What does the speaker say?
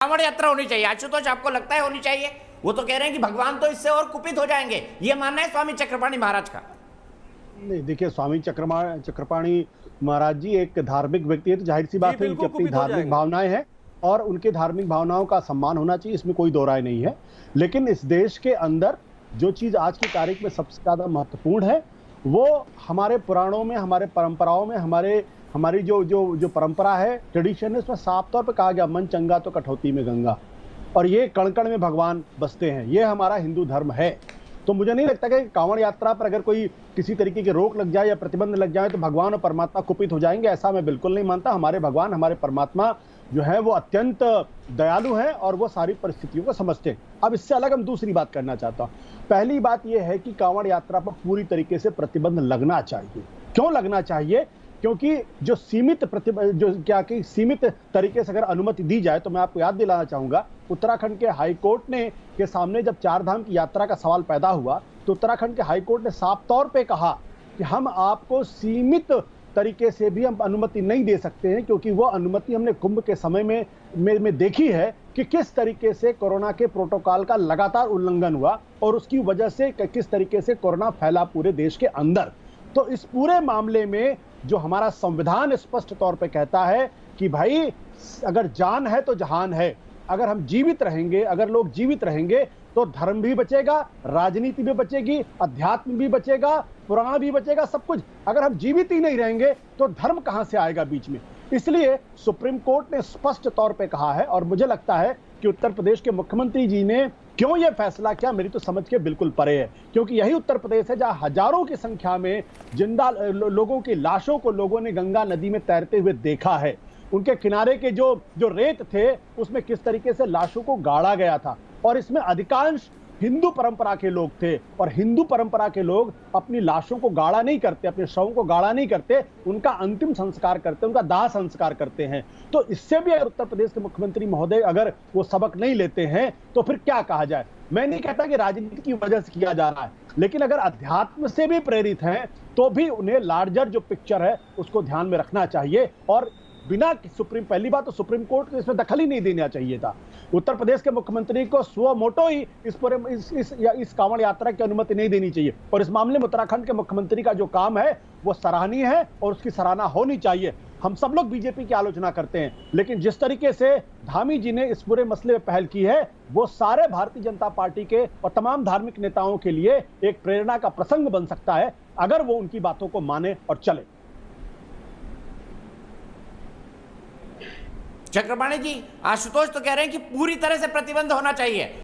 कांवड़ यात्रा होनी चाहिए। आशुतोष, आपको लगता है होनी चाहिए? वो तो कह रहे हैं कि भगवान तो इससे और कुपित हो जाएंगे, ये मानना है स्वामी चक्रपाणी महाराज का। नहीं, देखिए, स्वामी चक्रपाणी महाराज जी एक धार्मिक व्यक्ति है, तो जाहिर सी बात है उनकी अपनी धार्मिक भावनाएं हैं और उनके धार्मिक भावनाओं का सम्मान होना चाहिए, इसमें कोई दो राय नहीं है। लेकिन इस देश के अंदर जो चीज आज की तारीख में सबसे ज्यादा महत्वपूर्ण है, वो हमारे पुराणों में, हमारे परंपराओं में, हमारी जो जो जो परंपरा है, ट्रेडिशन है, उसमें साफ तौर पर कहा गया, मन चंगा तो कठौती में गंगा। और ये कण कण में भगवान बसते हैं, ये हमारा हिंदू धर्म है। तो मुझे नहीं लगता कि कांवड़ यात्रा पर अगर कोई किसी तरीके की रोक लग जाए या प्रतिबंध लग जाए तो भगवान और परमात्मा कुपित हो जाएंगे, ऐसा मैं बिल्कुल नहीं मानता। हमारे भगवान, हमारे परमात्मा जो है वो अत्यंत दयालु हैं और वो सारी परिस्थितियों को समझते हैं। अब इससे अलग हम दूसरी बात करना चाहता हूँ। पहली बात यह है कि कांवड़ यात्रा पर पूरी तरीके से प्रतिबंध लगना चाहिए। क्यों लगना चाहिए? क्योंकि जो सीमित तरीके से अगर अनुमति दी जाए, तो मैं आपको याद दिलाना चाहूंगा, उत्तराखंड के हाईकोर्ट ने के सामने जब चार धाम की यात्रा का सवाल पैदा हुआ, तो उत्तराखंड के हाईकोर्ट ने साफ तौर पे कहा कि हम आपको सीमित तरीके से भी हम अनुमति नहीं दे सकते हैं, क्योंकि वो अनुमति हमने कुंभ के समय में देखी है कि किस तरीके से कोरोना के प्रोटोकॉल का लगातार उल्लंघन हुआ और उसकी वजह से किस तरीके से कोरोना फैला पूरे देश के अंदर। तो इस पूरे मामले में जो हमारा संविधान स्पष्ट तौर पे कहता है कि भाई अगर जान है तो जहान है, अगर हम जीवित रहेंगे, अगर लोग जीवित रहेंगे तो धर्म भी बचेगा, राजनीति भी बचेगी, अध्यात्म भी बचेगा, पुराण भी बचेगा, सब कुछ। अगर हम जीवित ही नहीं रहेंगे तो धर्म कहां से आएगा बीच में? इसलिए सुप्रीम कोर्ट ने स्पष्ट तौर पे कहा है और मुझे लगता है कि उत्तर प्रदेश के मुख्यमंत्री जी ने क्यों यह फैसला किया, मेरी तो समझ के बिल्कुल परे है। क्योंकि यही उत्तर प्रदेश है जहां हजारों की संख्या में जिंदा लोगों की लाशों को लोगों ने गंगा नदी में तैरते हुए देखा है। उनके किनारे के जो रेत थे उसमें किस तरीके से लाशों को गाड़ा गया था, और इसमें अधिकांश हिंदू परंपरा के लोग थे। और हिंदू परंपरा के लोग अपनी लाशों को गाढ़ा नहीं करते, अपने शवों को गाढ़ा नहीं करते, उनका अंतिम संस्कार करते, उनका दाह संस्कार करते हैं। तो इससे भी अगर उत्तर प्रदेश के मुख्यमंत्री महोदय अगर वो सबक नहीं लेते हैं तो फिर क्या कहा जाए? मैं नहीं कहता कि राजनीति की वजह से किया जा रहा है, लेकिन अगर अध्यात्म से भी प्रेरित हैं तो भी उन्हें लार्जर जो पिक्चर है उसको ध्यान में रखना चाहिए। और बिना पहली बात तो सुप्रीम कोर्ट को इसमें दखल ही नहीं देना चाहिए था। उत्तर प्रदेश के मुख्यमंत्री को स्व मोटो ही इस कांवड़ यात्रा की अनुमति नहीं देनी चाहिए। और इस मामले में उत्तराखंड के मुख्यमंत्री का जो काम है वो सराहनीय है और उसकी सराहना होनी चाहिए। हम सब लोग बीजेपी की आलोचना करते हैं, लेकिन जिस तरीके से धामी जी ने इस पूरे मसले में पहल की है, वो सारे भारतीय जनता पार्टी के और तमाम धार्मिक नेताओं के लिए एक प्रेरणा का प्रसंग बन सकता है, अगर वो उनकी बातों को माने और चले। चक्रपाणी जी, आशुतोष तो कह रहे हैं कि पूरी तरह से प्रतिबंध होना चाहिए।